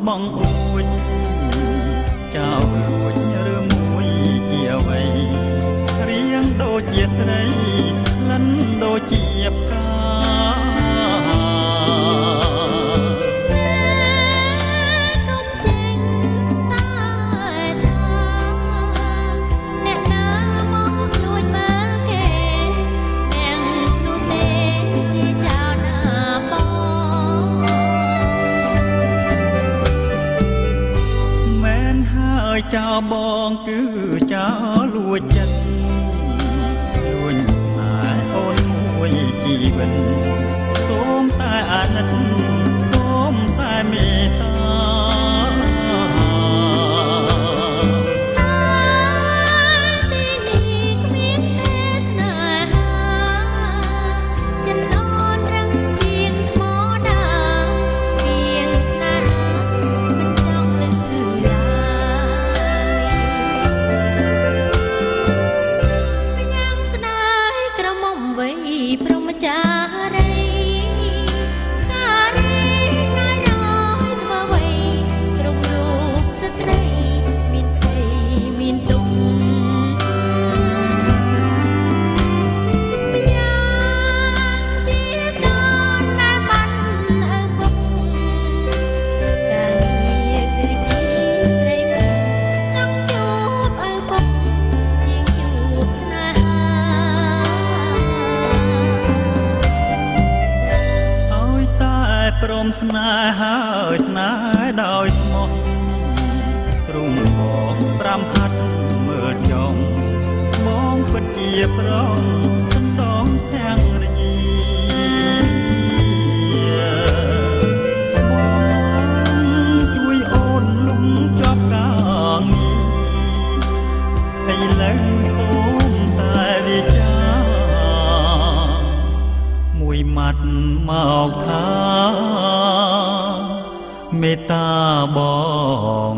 បងអួយចៅលួចឬមួយជាអ្វីរៀងដូចជាស្រីលិនដូចជាផ្កាចៅបងគឺចៅលួចចិត្តលួចតែអូនមួយជីវិតសូមតែអាណិតសូមតែមេត្តាព្រមចារីការីថ្ងៃរយធ្វើអ្វីគ្រប់រូបស្ត្រីមានភ័យមានទុក្ខយ៉ាងជាកូនដែលបានឪពុកការងារគឺជាត្រីមុខចង់ជួបឪពុកជាងជួបស្នេហាព្រមស្នេហ៍ហើយស្នេហ៍ដោយស្មោះទ្រង់បង5ហាត់មើលចង់បងពិតជាប្រងសំដងទាំងរញីបងជួយអូនលំជាប់កាងារហើយឡើងសូមតែវិចាមួយម៉ាត់មកថាមេត្តាបង